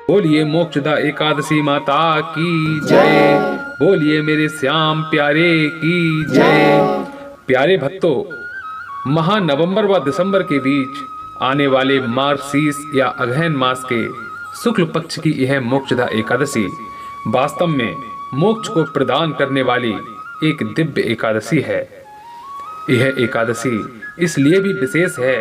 बोलिए मोक्षदा एकादशी माता की जय। बोलिए मेरे श्याम प्यारे की जय। प्यारे भक्तों, नवंबर व दिसंबर के बीच आने वाले मार्गशीर्ष या अगहन मास के शुक्ल पक्ष की यह मोक्षदा एकादशी वास्तव में मोक्ष को प्रदान करने वाली एक दिव्य एकादशी है। यह एकादशी इसलिए भी विशेष है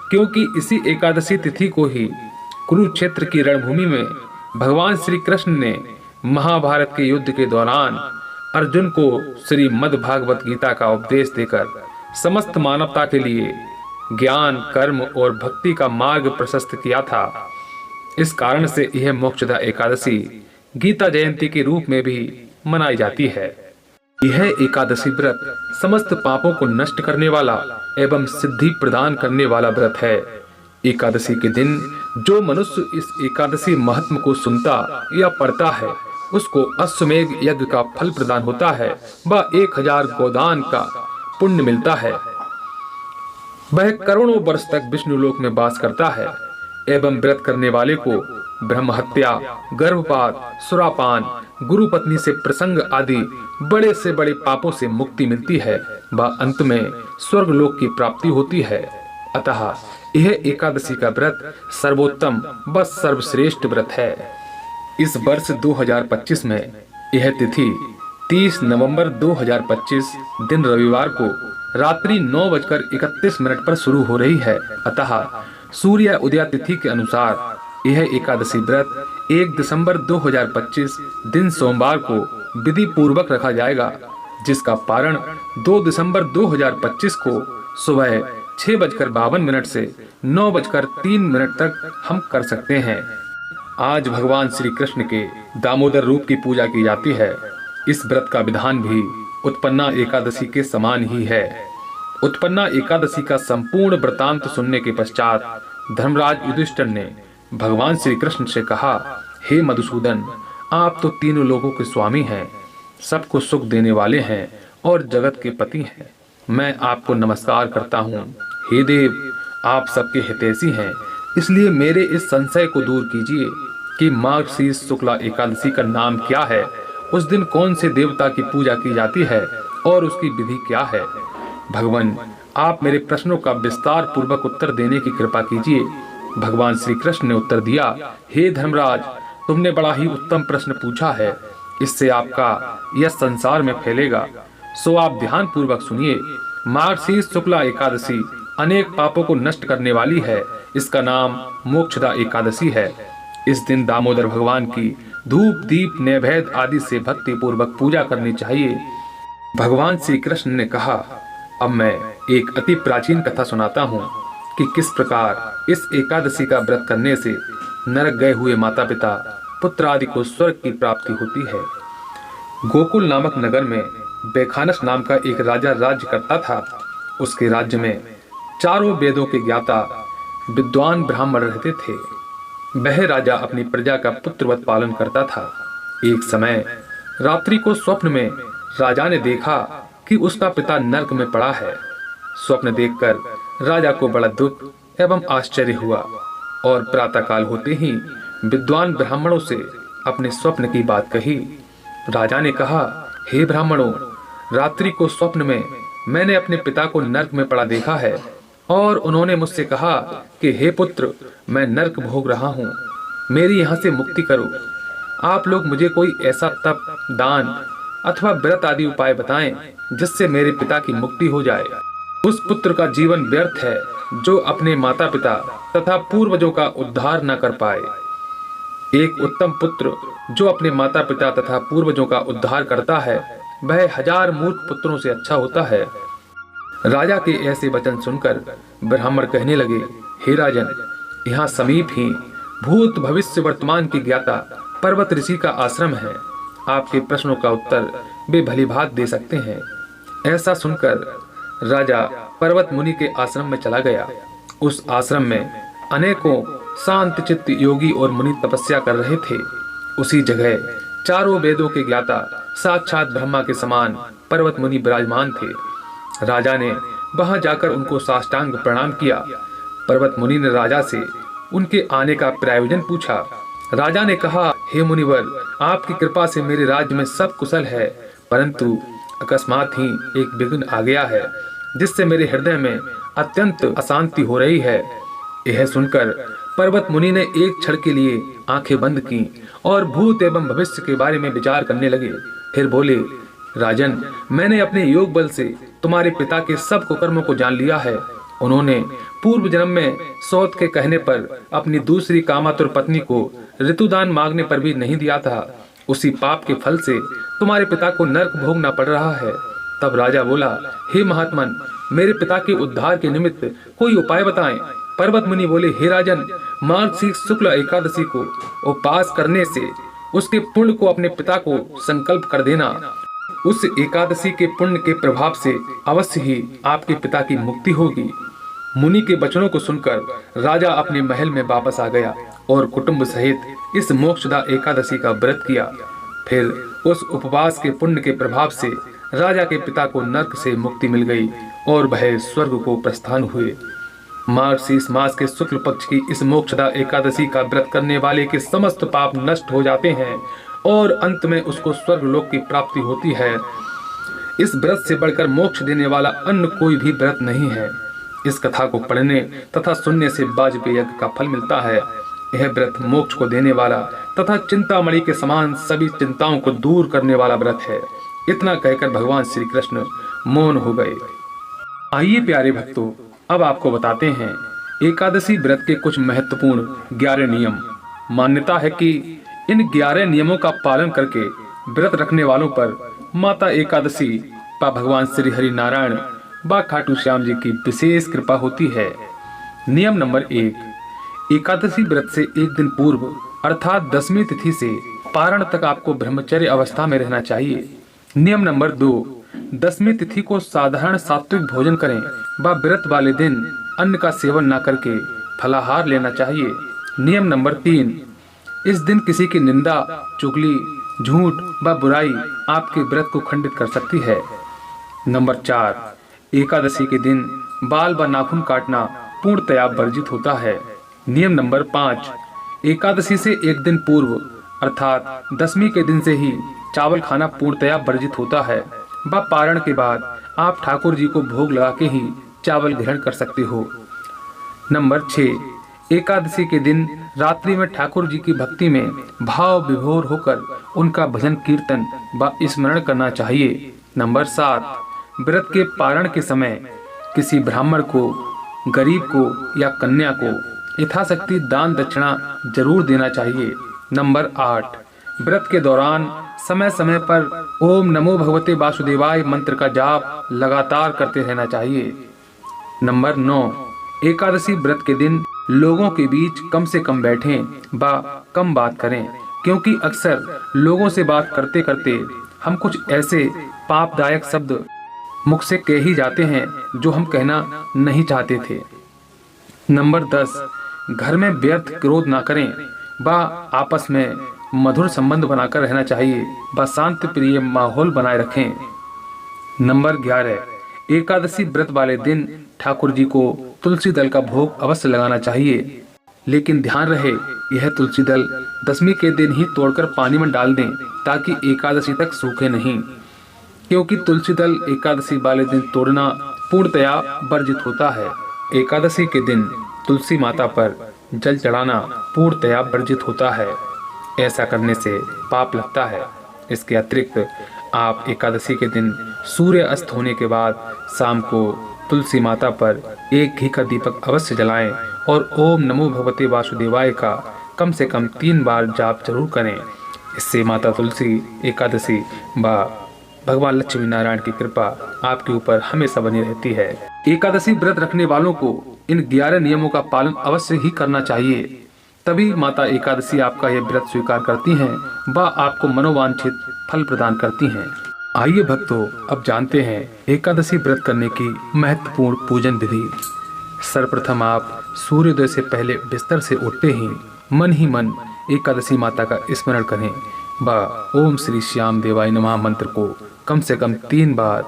क्योंकि इसी एकादशी तिथि को ही कुरुक्षेत्र की रणभूमि में भगवान श्री कृष्ण ने महाभारत के युद्ध के दौरान अर्जुन को श्रीमद् भागवत गीता का उपदेश देकर समस्त मानवता के लिए ज्ञान, कर्म और भक्ति का मार्ग प्रशस्त किया था। इस कारण से यह मोक्षदा एकादशी गीता जयंती के रूप में भी मनाई जाती है। यह एकादशी व्रत समस्त पापों को नष्ट करने वाला एवं सिद्धि प्रदान करने वाला व्रत है। एकादशी के दिन जो मनुष्य इस एकादशी महत्व को सुनता या पढ़ता है, उसको अश्वमेध यज्ञ का फल प्रदान होता है व 1000 गोदान का पुण्य मिलता है। वह करोड़ों वर्ष तक विष्णु लोक में वास करता है एवं व्रत करने वाले को ब्रह्म हत्या, गर्भपात, सुरापान, गुरु पत्नी से प्रसंग आदि बड़े से बड़े पापों से मुक्ति मिलती है व अंत में स्वर्ग लोक की प्राप्ति होती है। अतः यह एकादशी का व्रत सर्वोत्तम व सर्वश्रेष्ठ व्रत है। इस वर्ष 2025 में यह तिथि 30 नवंबर 2025 दिन रविवार को रात्रि 9:31 पर शुरू हो रही है। अतः सूर्य उदय तिथि के अनुसार यह एकादशी व्रत 1 दिसंबर 2025 दिन सोमवार को विधि पूर्वक रखा जाएगा, जिसका पारण 2 दिसंबर 2025 को सुबह 6:52 से 9:03 तक हम कर सकते हैं। आज भगवान श्री कृष्ण के दामोदर रूप की पूजा की जाती है। इस व्रत का विधान भी उत्पन्ना एकादशी के समान ही है। उत्पन्ना एकादशी का संपूर्ण वृतांत सुनने के पश्चात धर्मराज युधिष्ठिर ने भगवान श्री कृष्ण से कहा, हे मधुसूदन, आप तो तीनों लोगों के स्वामी हैं, सबको सुख देने वाले हैं और जगत के पति हैं। मैं आपको नमस्कार करता हूँ। हे देव, आप सबके हितैषी हैं, इसलिए मेरे इस संशय को दूर कीजिए कि मार्गशीर्ष शुक्ला एकादशी का नाम क्या है, उस दिन कौन से देवता की पूजा की जाती है और उसकी विधि क्या है। भगवान, आप मेरे प्रश्नों का विस्तार पूर्वक उत्तर देने की कृपा कीजिए। भगवान श्री कृष्ण ने उत्तर दिया, हे धर्मराज, तुमने बड़ा ही उत्तम प्रश्न पूछा है। इससे आपका यह संसार में फैलेगा, सो आप ध्यान पूर्वक सुनिए। मार्गशीर्ष शुक्ला एकादशी अनेक पापों को नष्ट करने वाली है। इसका नाम मोक्षदा एकादशी है। इस दिन दामोदर भगवान की धूप, दीप, नैवेद्य आदि से भक्ति पूर्वक पूजा करनी चाहिए। भगवान श्री कृष्ण ने कहा, अब मैं एक अति प्राचीन कथा सुनाता हूँ कि किस प्रकार इस एकादशी का व्रत करने से नरक गए हुए माता पिता, पुत्र आदि को स्वर्ग की प्राप्ति होती है। गोकुल नामक नगर में बेखानस नाम का एक राजा राज्य करता था। उसके राज्य में चारों वेदों के ज्ञाता विद्वान ब्राह्मण रहते थे। वह राजा अपनी प्रजा का पुत्रवत पालन करता था। एक समय रात्रि को स्वप्न में राजा ने देखा कि उसका पिता नरक में पड़ा है। स्वप्न देखकर राजा को बड़ा दुख एवं आश्चर्य हुआ और प्रातःकाल होते ही विद्वान ब्राह्मणों से अपने स्वप्न की बात कही। राजा ने कहा, हे ब्राह्मणों, रात्रि को स्वप्न में मैंने अपने पिता को नरक में पड़ा देखा है और उन्होंने मुझसे कहा कि हे पुत्र, मैं नरक भोग रहा हूँ, मेरी यहाँ से मुक्ति करो। आप लोग मुझे कोई ऐसा तप, दान अथवा व्रत आदि उपाय बताएं जिससे मेरे पिता की मुक्ति हो जाए। उस पुत्र का जीवन व्यर्थ है जो अपने माता पिता तथा पूर्वजों का उद्धार न कर पाए। एक उत्तम पुत्र जो अपने माता पिता तथा पूर्वजों का उद्धार करता है, वह 1000 मूर्ख पुत्रों से अच्छा होता है। राजा के ऐसे वचन सुनकर ब्राह्मण कहने लगे, हे राजन, यहाँ समीप ही भूत भविष्य वर्तमान की ज्ञाता पर्वत ऋषि का आश्रम है। आपके प्रश्नों का उत्तर वे भली भांति दे सकते हैं। ऐसा सुनकर राजा पर्वत मुनि के आश्रम में चला गया। उस आश्रम में अनेकों शांत चित्त योगी और मुनि तपस्या कर रहे थे। उसी जगह चारों वेदों के ज्ञाता साक्षात ब्रह्मा के समान पर्वत मुनि विराजमान थे। राजा ने वहां जाकर उनको साष्टांग प्रणाम किया। पर्वत मुनि ने राजा से उनके आने का प्रयोजन पूछा। राजा ने कहा, हे मुनिवर, आपकी कृपा से मेरे राज्य में सब कुशल है, परंतु अकस्मात ही एक विघ्न आ गया है, जिससे मेरे हृदय में अत्यंत अशांति हो रही है। यह सुनकर पर्वत मुनि ने एक क्षण के लिए आंखें बंद की और भूत एवं भविष्य के बारे में विचार करने लगे। फिर बोले, राजन, मैंने अपने योग बल से तुम्हारे पिता के सब कुकर्मों को जान लिया है। उन्होंने पूर्व जन्म में सौत के कहने पर अपनी दूसरी कामातुर पत्नी को ऋतुदान मांगने पर भी नहीं दिया था। उसी पाप के फल से तुम्हारे पिता को नरक भोगना पड़ रहा है। तब राजा बोला, हे महात्मन, मेरे पिता के उद्धार के निमित्त कोई उपाय बताएं। पर्वत मुनि बोले, हे राजन, मार्गशीर्ष शुक्ल एकादशी को उपवास करने से उसके पुण्य को अपने पिता को संकल्प कर देना। उस एकादशी के पुण्य के प्रभाव से अवश्य ही आपके पिता की मुक्ति होगी। मुनि के वचनों को सुनकर राजा अपने महल में वापस आ गया और कुटुंब सहित इस मोक्षदा एकादशी का व्रत किया। फिर उस उपवास के पुण्य के प्रभाव से राजा के पिता को नरक से मुक्ति मिल गई और वह स्वर्ग को प्रस्थान हुए। मार्गशीर्ष मास के शुक्ल पक्ष की इस मोक्षदा एकादशी का व्रत करने वाले के समस्त पाप नष्ट हो जाते हैं और अंत में उसको स्वर्ग लोक की प्राप्ति होती है। इस व्रत से बढ़कर मोक्ष देने वाला अन्य कोई भी व्रत नहीं है। इस कथा को पढ़ने तथा सुनने से वाजपेय यज्ञ का फल मिलता है। यह व्रत मोक्ष को देने वाला तथा चिंतामणि के समान सभी चिंताओं को दूर करने वाला व्रत है। इतना कहकर भगवान श्री कृष्ण मौन हो गए। आइए प्यारे भक्तों, अब आपको बताते हैं एकादशी व्रत के कुछ महत्वपूर्ण 11 नियम। मान्यता है कि इन 11 नियमों का पालन करके व्रत रखने वालों पर माता एकादशी व भगवान श्री हरि नारायण व खाटू श्याम जी की विशेष कृपा होती है। नियम नंबर 1, एकादशी व्रत से एक दिन पूर्व अर्थात 10वीं तिथि से पारण तक आपको ब्रह्मचर्य अवस्था में रहना चाहिए। नियम नंबर 2, 10वीं तिथि को साधारण सात्विक भोजन करें व व्रत वाले दिन अन्न का सेवन न करके फलाहार लेना चाहिए। नियम नंबर 3, इस दिन किसी की निंदा, चुगली, झूठ व बुराई आपके व्रत को खंडित कर सकती है। नंबर 4, एकादशी के दिन बाल व नाखून काटना पूर्णतया वर्जित होता है। नियम नंबर 5, एकादशी से एक दिन पूर्व अर्थात 10वीं के दिन से ही चावल खाना पूर्णतया वर्जित होता है व पारण के बाद आप ठाकुर जी को भोग लगा के ही चावल ग्रहण कर सकते हो। नंबर 6, एकादशी के दिन रात्रि में ठाकुर जी की भक्ति में भाव विभोर होकर उनका भजन कीर्तन व स्मरण करना चाहिए। नंबर 7, व्रत के पारण के समय किसी ब्राह्मण को, गरीब को या कन्या को यथाशक्ति दान दक्षिणा जरूर देना चाहिए। नंबर 8, व्रत के दौरान समय समय पर ओम नमो भगवते वासुदेवाय मंत्र का जाप लगातार करते रहना चाहिए। नंबर 9, एकादशी व्रत के दिन लोगों के बीच कम से कम बैठें व कम बात करें, क्योंकि अक्सर लोगों से बात करते करते हम कुछ ऐसे पापदायक शब्द मुख से कह ही जाते हैं जो हम कहना नहीं चाहते थे। नंबर 10, घर में व्यर्थ क्रोध ना करें व आपस में मधुर संबंध बनाकर रहना चाहिए व शांति प्रिय माहौल बनाए रखें। नंबर 11, एकादशी व्रत वाले दिन ठाकुर जी को तुलसी दल का भोग अवश्य लगाना चाहिए, लेकिन ध्यान रहे यह तुलसी दल 10वीं के दिन ही तोड़कर पानी में डाल दें ताकि एकादशी तक सूखे नहीं, क्योंकि तुलसी दल एकादशी वाले दिन तोड़ना पूर्णतया वर्जित होता है। एकादशी के दिन तुलसी माता पर जल चढ़ाना पूर्णतया वर्जित होता है। ऐसा करने से पाप लगता है। इसके अतिरिक्त आप एकादशी के दिन सूर्य अस्त होने के बाद शाम को तुलसी माता पर एक घी का दीपक अवश्य जलाएं और ओम नमो भगवते वासुदेवाय का कम से कम 3 बार जाप जरूर करें। इससे माता तुलसी, एकादशी व भगवान लक्ष्मी नारायण की कृपा आपके ऊपर हमेशा बनी रहती है। एकादशी व्रत रखने वालों को इन 11 नियमों का पालन अवश्य ही करना चाहिए, तभी माता एकादशी आपका यह व्रत स्वीकार करती हैं व आपको मनोवांछित फल प्रदान करती हैं। आइए भक्तों, अब जानते हैं एकादशी व्रत करने की महत्वपूर्ण पूजन विधि। सर्वप्रथम आप सूर्योदय से पहले बिस्तर से उठते ही मन एकादशी माता का स्मरण करें व ओम श्री श्याम देवाय नमः मंत्र को कम से कम 3 बार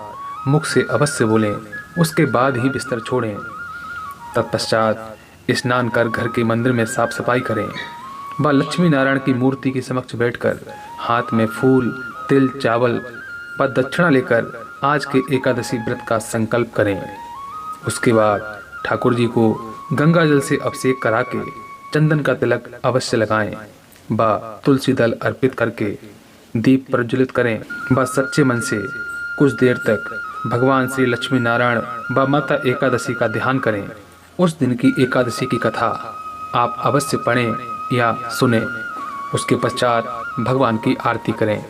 मुख से अवश्य बोलें। उसके बाद ही बिस्तर छोड़ें। तत्पश्चात स्नान कर घर के मंदिर में साफ सफाई करें। व लक्ष्मी नारायण की मूर्ति के समक्ष बैठकर हाथ में फूल, तिल, चावल व दक्षिणा लेकर आज के एकादशी व्रत का संकल्प करें। उसके बाद ठाकुर जी को गंगा जल से अभिषेक करा के चंदन का तिलक अवश्य लगाएं व तुलसी दल अर्पित करके दीप प्रज्वलित करें व सच्चे मन से कुछ देर तक भगवान श्री लक्ष्मी नारायण व माता एकादशी का ध्यान करें। उस दिन की एकादशी की कथा आप अवश्य पढ़ें या सुने। उसके पश्चात भगवान की आरती करें।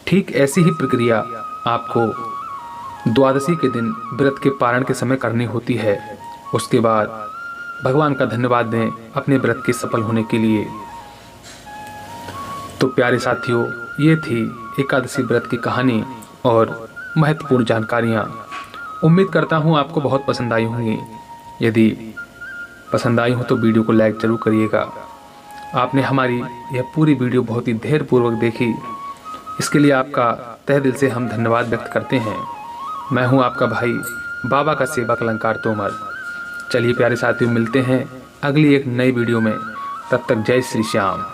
ठीक ऐसी ही प्रक्रिया आपको द्वादशी के दिन व्रत के पारण के समय करनी होती है। उसके बाद भगवान का धन्यवाद दें अपने व्रत के सफल होने के लिए। तो प्यारे साथियों, ये थी एकादशी व्रत की कहानी और महत्वपूर्ण जानकारियाँ। उम्मीद करता हूँ आपको बहुत पसंद आई होंगी। यदि पसंद आई हो तो वीडियो को लाइक जरूर करिएगा। आपने हमारी यह पूरी वीडियो बहुत ही धैर्यपूर्वक देखी, इसके लिए आपका तहे दिल से हम धन्यवाद व्यक्त करते हैं। मैं हूँ आपका भाई बाबा का सेवक अलंकार तोमर। चलिए प्यारे साथियों, मिलते हैं अगली एक नई वीडियो में। तब तक जय श्री श्याम।